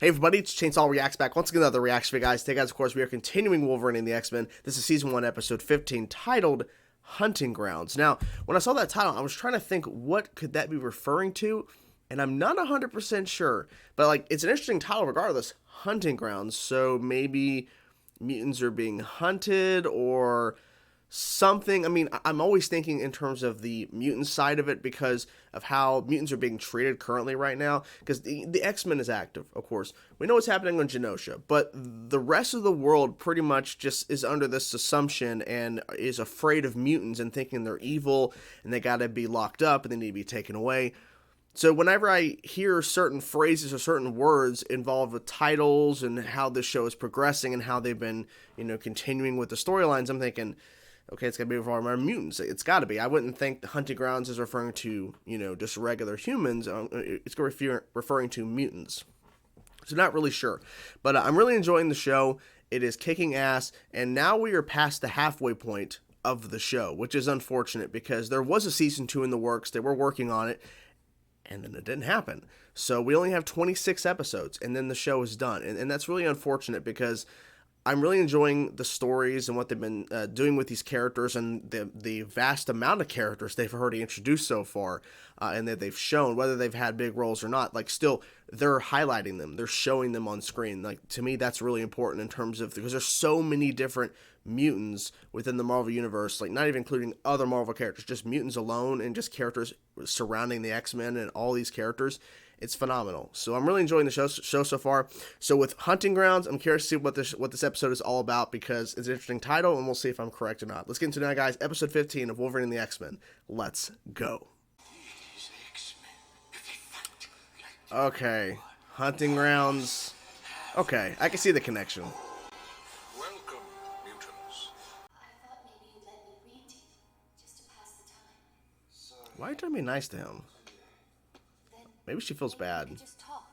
Hey everybody, it's Chainsaw Reacts back once again, another reaction for you guys. Today, guys, of course, we are continuing Wolverine and the X-Men. This is Season 1, Episode 15, titled Hunting Grounds. Now, when I saw that title, I was trying to think, what could that be referring to? And I'm not 100% sure. But, like, it's an interesting title regardless. Hunting Grounds. So, maybe mutants are being hunted or something. I mean, I'm always thinking in terms of the mutant side of it because of how mutants are being treated currently right now, because the X-Men is active, of course. We know what's happening on Genosha, but the rest of the world pretty much just is under this assumption and is afraid of mutants and thinking they're evil and they gotta be locked up and they need to be taken away. So whenever I hear certain phrases or certain words involved with titles and how this show is progressing and how they've been, continuing with the storylines, I'm thinking, okay, it's got to be referring to mutants. It's got to be. I wouldn't think the hunting grounds is referring to, just regular humans. It's referring to mutants. So not really sure. But I'm really enjoying the show. It is kicking ass. And now we are past the halfway point of the show, which is unfortunate because there was a Season 2 in the works. They were working on it. And then it didn't happen. So we only have 26 episodes. And then the show is done. And that's really unfortunate because I'm really enjoying the stories and what they've been doing with these characters and the vast amount of characters they've already introduced so far and that they've shown, whether they've had big roles or not. Like, still, they're highlighting them. They're showing them on screen. Like, to me, that's really important in terms of, because there's so many different mutants within the Marvel Universe, like, not even including other Marvel characters, just mutants alone and just characters surrounding the X-Men and all these characters. It's phenomenal. So I'm really enjoying the show so far. So with Hunting Grounds, I'm curious to see what this episode is all about because it's an interesting title, and we'll see if I'm correct or not. Let's get into it now, guys. Episode 15 of Wolverine and the X-Men. Let's go. Okay. Hunting Grounds. Okay, I can see the connection. Welcome, mutants. I thought maybe you'd let me read to you, just to pass the time. Why are you trying to be nice to him? Maybe she feels bad. Just talk.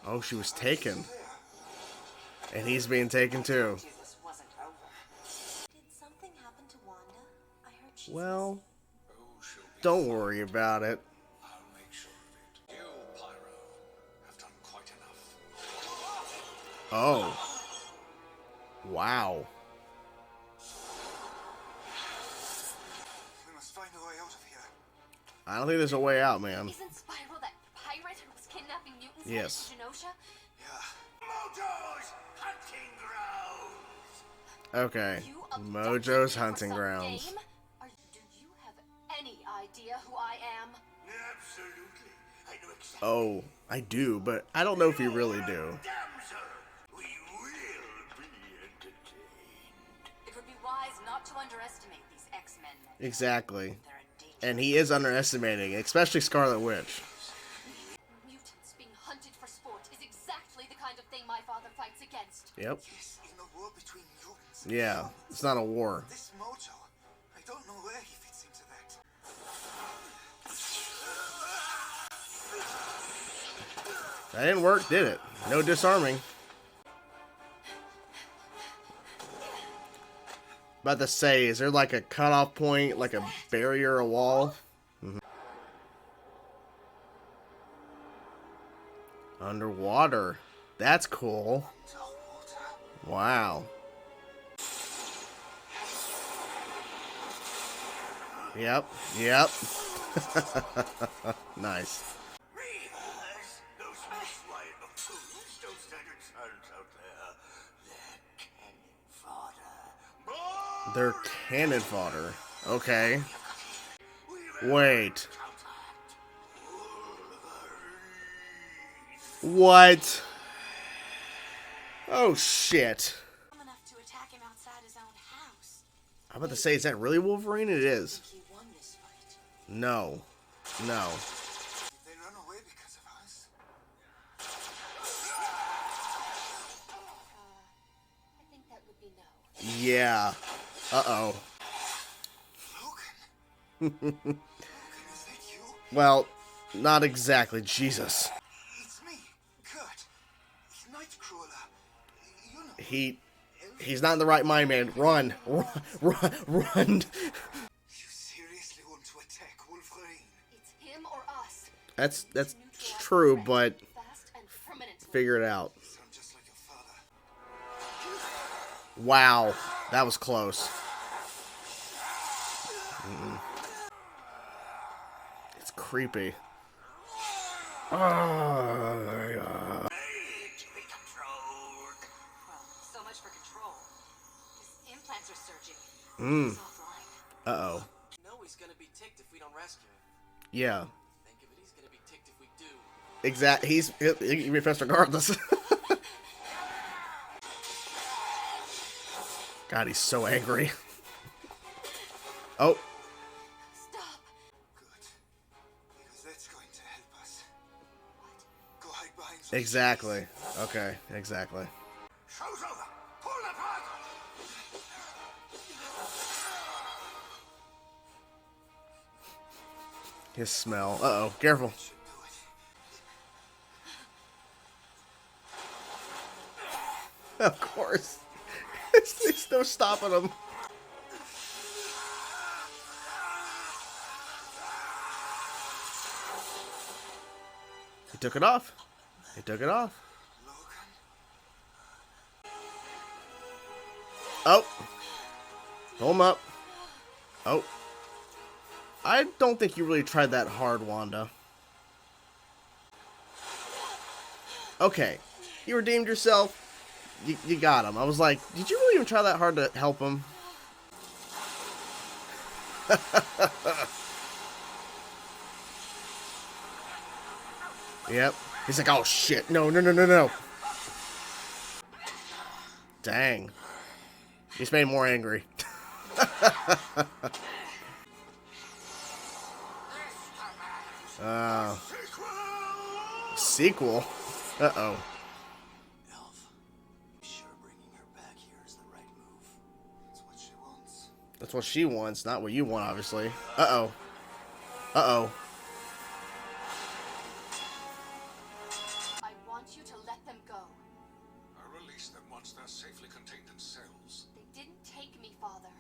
Oh, she was taken. And he's being taken too. Did something happen to Wanda? I heard she Well, Oh, she'll be don't worry about it. I'll make sure of it. You, Pyro, have done quite enough. Oh. Wow. We must find a way out of here. I don't think there's a way out, man. Isn't Spiral that pirate who was kidnapping mutants Yes. in Genosha? Yeah. Mojo's hunting grounds. Okay. You abducted Mojo's me for hunting some grounds. game? Do you have any idea who I am? Absolutely. I know exactly. Oh, I do, but I don't know if you really do. Damsel, we will be entertained. It would be wise not to underestimate these X-Men. Exactly. They're a danger. And he is underestimating, especially Scarlet Witch. Mutants being hunted for sport is exactly the kind of thing my father fights against. Yep. Yes, in a war between mutants. Yeah, it's not a war. This Mojo, I don't know where he fits into that. That didn't work, did it? No disarming. About to say, is there like a cutoff point, like a barrier, a wall? Underwater. That's cool. Wow. Yep. Nice. Reavers, those miswired buffoons don't stand a chance out there. They're cannon fodder. They're cannon fodder. Okay. Wait. What? Oh shit. Enough to attack him outside his own house. I'm about to say, is that really Wolverine? It is. He won this fight. No. No. They run away because of us. I think that would be no. Yeah. Uh-oh. Logan, is that you? Well, not exactly. Jesus. It's me, Kurt. Nightcrawler. You know. He's not in the right mind, man. Run. Run. You seriously want to attack Wolverine? That's true, but Fast and permanently. figure it out. Sound just like your father. Wow, that was close. It's creepy. Oh, Made to be controlled. Well, so much for control. His implants are surging. Mm. He's offline. uh-oh. You know he's gonna be ticked if we don't rescue him. Yeah. Think of it, he's gonna be ticked if we do. He'll be pissed regardless. God, he's so angry. Oh, Stop. Good. Because that's going to help us. Go hide behind some exactly. Okay, exactly. Show's over. Pull the plug. His smell. Uh-oh, careful. Should do it. Of course. There's no stopping him. He took it off. He took it off. Oh. Pull him up. Oh. I don't think you really tried that hard, Wanda. Okay. You redeemed yourself. You got him. I was like, did you really even try that hard to help him? Yep. He's like, oh shit. No, no, no, no, no. Dang. He's made more angry. Sequel? Uh-oh. Elf, you sure bringing her back here is the right move? That's what she wants. That's what she wants, not what you want, obviously. Uh-oh. Uh-oh. I want you to let them go. I'll release them once they're safely contained in cells. They didn't take me, Father.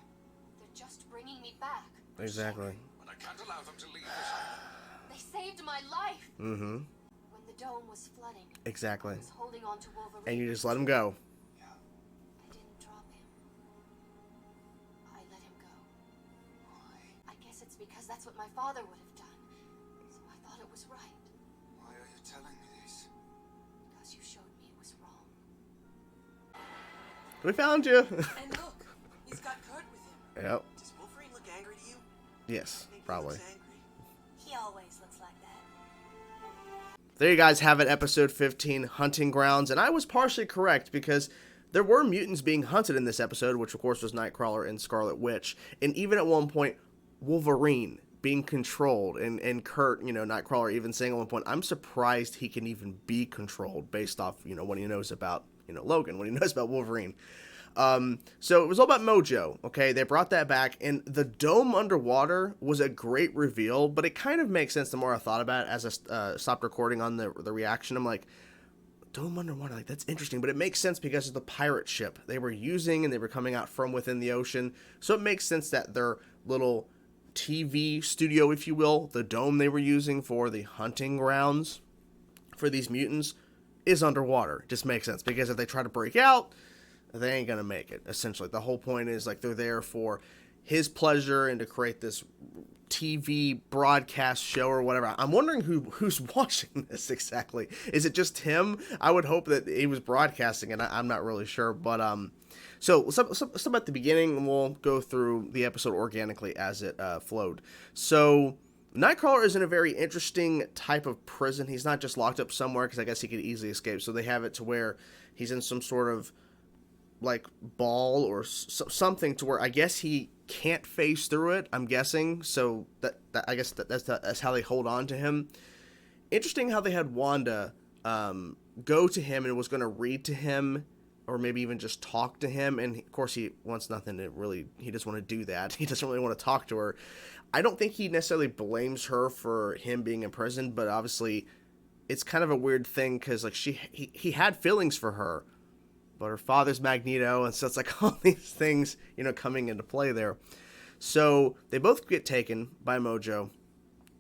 They're just bringing me back. Exactly. But I can't allow them to leave this island. They saved my life. Mm-hmm. When the dome was flooding, Exactly. I was holding on to Wolverine. And you just let him go. Yeah. I didn't drop him. I let him go. Why? I guess it's because that's what my father would have done. So I thought it was right. Why are you telling me this? Because you showed me it was wrong. We found you. And look, he's got Kurt with him. Yep. Does Wolverine look angry to you? Yes, I think probably. He looks angry. He always looks like that. There you guys have it, episode 15, Hunting Grounds. And I was partially correct because there were mutants being hunted in this episode, which of course was Nightcrawler and Scarlet Witch. And even at one point, Wolverine being controlled. And Kurt, Nightcrawler even saying at one point, I'm surprised he can even be controlled based off, what he knows about, Logan, what he knows about Wolverine. So it was all about Mojo, okay? They brought that back, and the dome underwater was a great reveal, but it kind of makes sense the more I thought about it as I stopped recording on the reaction. I'm like, dome underwater, like, that's interesting, but it makes sense because of the pirate ship they were using, and they were coming out from within the ocean, so it makes sense that their little TV studio, if you will, the dome they were using for the hunting grounds for these mutants is underwater. It just makes sense, because if they try to break out, they ain't gonna make it. Essentially, the whole point is like they're there for his pleasure and to create this TV broadcast show or whatever. I'm wondering who's watching this exactly. Is it just him? I would hope that he was broadcasting, and I'm not really sure. But so some at the beginning, and we'll go through the episode organically as it flowed. So Nightcrawler is in a very interesting type of prison. He's not just locked up somewhere, because I guess he could easily escape. So they have it to where he's in some sort of like ball or something to where I guess he can't phase through it, I'm guessing. So that I guess that's how they hold on to him. Interesting how they had Wanda go to him and was going to read to him, or maybe even just talk to him. And of course he wants nothing to really, he doesn't want to do that. He doesn't really want to talk to her. I don't think he necessarily blames her for him being in prison, but obviously it's kind of a weird thing, because like he had feelings for her, but her father's Magneto, and so it's like all these things, coming into play there. So they both get taken by Mojo.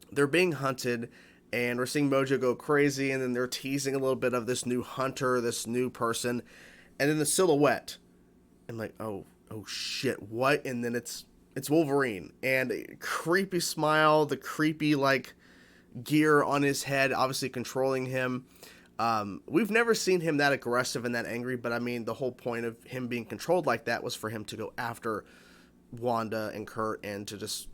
They're being hunted, and we're seeing Mojo go crazy, and then they're teasing a little bit of this new hunter, this new person, and then the silhouette. I'm like, oh shit, what? And then it's Wolverine, and a creepy smile, the creepy like gear on his head, obviously controlling him. We've never seen him that aggressive and that angry, but I mean, the whole point of him being controlled like that was for him to go after Wanda and Kurt and to just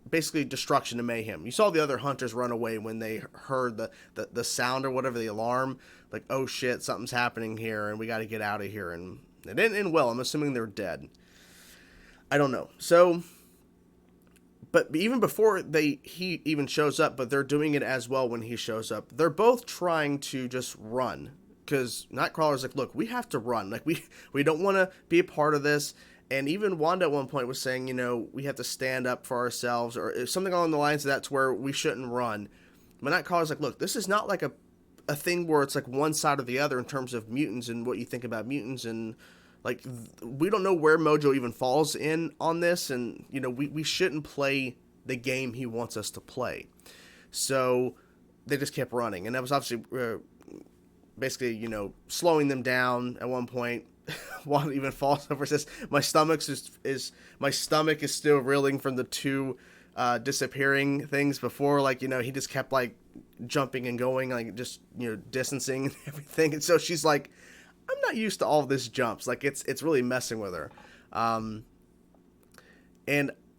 basically destruction and mayhem. You saw the other hunters run away when they heard the sound or whatever, the alarm, like, oh shit, something's happening here and we got to get out of here. And it didn't end well. I'm assuming they're dead. I don't know. So, but even before he even shows up, but they're doing it as well when he shows up. They're both trying to just run, because Nightcrawler's like, look, we have to run. Like, we don't want to be a part of this. And even Wanda at one point was saying, you know, we have to stand up for ourselves, or something along the lines of that's where we shouldn't run. But Nightcrawler's like, look, this is not like a thing where it's like one side or the other in terms of mutants and what you think about mutants. And like, we don't know where Mojo even falls in on this. And, you know, we shouldn't play the game he wants us to play. So they just kept running. And that was obviously basically, you know, slowing them down at one point. Wanda even falls over, says, my stomach is still reeling from the two disappearing things before. Like, you know, he just kept like jumping and going, like just, you know, distancing and everything. And so she's like, I'm not used to all of this jumps. Like, it's really messing with her. And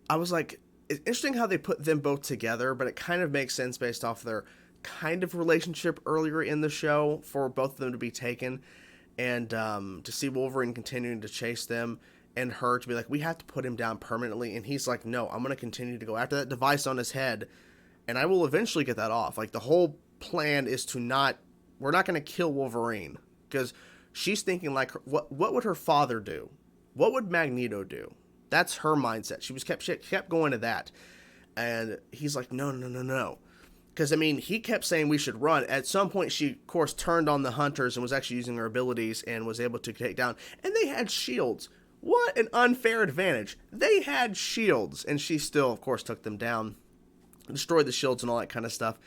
I was like, it's interesting how they put them both together, but it kind of makes sense based off their kind of relationship earlier in the show for both of them to be taken. And to see Wolverine continuing to chase them, and her to be like, we have to put him down permanently. And he's like, no, I'm going to continue to go after that device on his head, and I will eventually get that off. Like, the whole plan is to we're not going to kill Wolverine, because she's thinking like, what would her father do? What would Magneto do? That's her mindset. She kept going to that. And he's like, no. Because, I mean, he kept saying we should run. At some point, she, of course, turned on the hunters and was actually using her abilities and was able to take down. And they had shields. What an unfair advantage. They had shields. And she still, of course, took them down. Destroyed the shields and all that kind of stuff.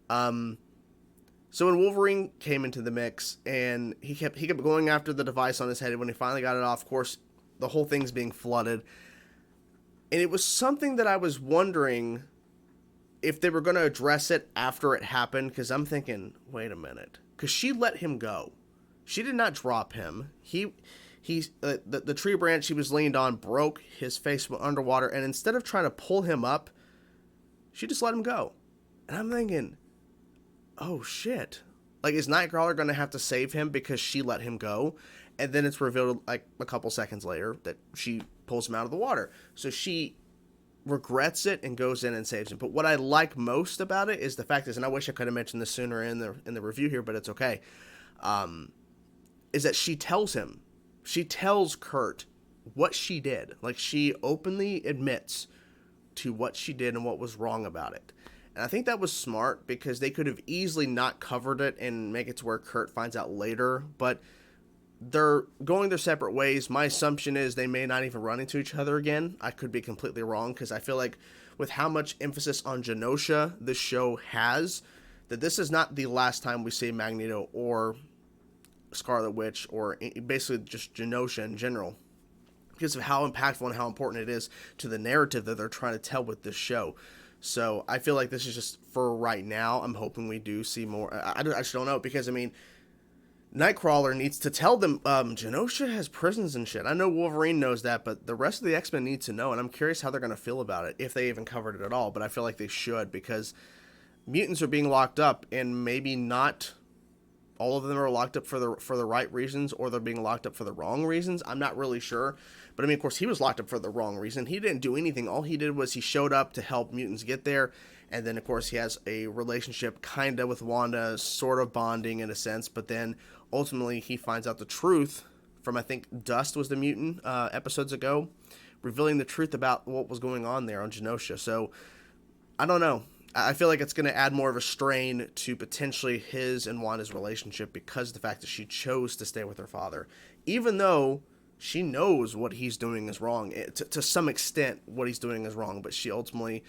So when Wolverine came into the mix, and he kept going after the device on his head, and when he finally got it off, of course, the whole thing's being flooded. And it was something that I was wondering if they were going to address it after it happened, because I'm thinking, wait a minute, because she let him go. She did not drop him. The tree branch he was leaned on broke, his face went underwater, and instead of trying to pull him up, she just let him go. And I'm thinking, oh shit, like, is Nightcrawler going to have to save him because she let him go? And then it's revealed like a couple seconds later that she pulls him out of the water. So she regrets it and goes in and saves him. But what I like most about it is the fact is, and I wish I could have mentioned this sooner in the review here, but it's okay, is that she tells Kurt what she did. Like, she openly admits to what she did and what was wrong about it. And I think that was smart, because they could have easily not covered it and make it to where Kurt finds out later, but they're going their separate ways. My assumption is they may not even run into each other again. I could be completely wrong, because I feel like with how much emphasis on Genosha this show has, that this is not the last time we see Magneto or Scarlet Witch, or basically just Genosha in general, because of how impactful and how important it is to the narrative that they're trying to tell with this show. So I feel like this is just for right now. I'm hoping we do see more. I just don't know, because, I mean, Nightcrawler needs to tell them Genosha has prisons and shit. I know Wolverine knows that, but the rest of the X-Men need to know, and I'm curious how they're going to feel about it, if they even covered it at all. But I feel like they should, because mutants are being locked up, and maybe not all of them are locked up for the right reasons, or they're being locked up for the wrong reasons. I'm not really sure. But I mean, of course, he was locked up for the wrong reason. He didn't do anything. All he did was he showed up to help mutants get there. And then, of course, he has a relationship kind of with Wanda, sort of bonding in a sense. But then ultimately he finds out the truth from, I think, Dust was the mutant episodes ago, revealing the truth about what was going on there on Genosha. So I don't know. I feel like it's going to add more of a strain to potentially his and Wanda's relationship, because of the fact that she chose to stay with her father, even though she knows what he's doing is wrong. To some extent, what he's doing is wrong, but she ultimately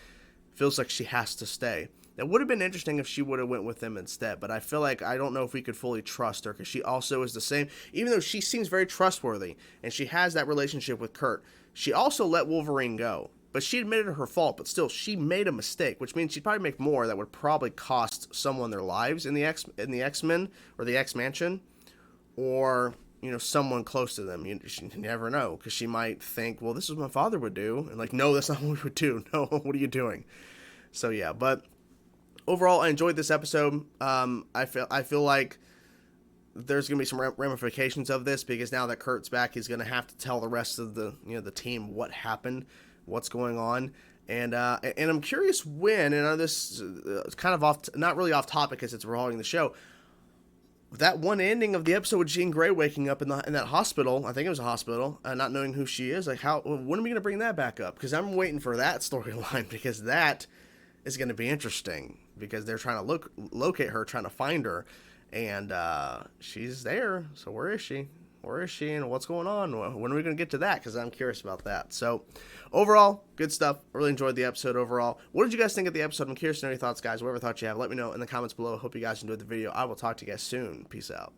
feels like she has to stay. It would have been interesting if she would have went with them instead, but I feel like I don't know if we could fully trust her because she also is the same. Even though she seems very trustworthy and she has that relationship with Kurt, she also let Wolverine go. But she admitted her fault, but still, she made a mistake, which means she'd probably make more that would probably cost someone their lives in the X-Men or the X-Mansion, or someone close to them. You never know, because she might think, well, this is what my father would do, and like, no, that's not what we would do. No, what are you doing? So yeah, but overall, I enjoyed this episode. I feel like there's gonna be some ramifications of this, because now that Kurt's back, he's gonna have to tell the rest of the the team what happened, what's going on. And I'm curious when, and this is kind of not really off topic because it's revolving the show, that one ending of the episode with Jean Grey waking up in that hospital, I think it was a hospital, not knowing who she is, like when are we going to bring that back up? Because I'm waiting for that storyline, because that is going to be interesting, because they're trying to locate her, trying to find her, and she's there. So where is she? Where is she, and what's going on? When are we going to get to that? Because I'm curious about that. So, overall, good stuff. I really enjoyed the episode overall. What did you guys think of the episode? I'm curious to know your thoughts, guys. Whatever thoughts you have, let me know in the comments below. I hope you guys enjoyed the video. I will talk to you guys soon. Peace out.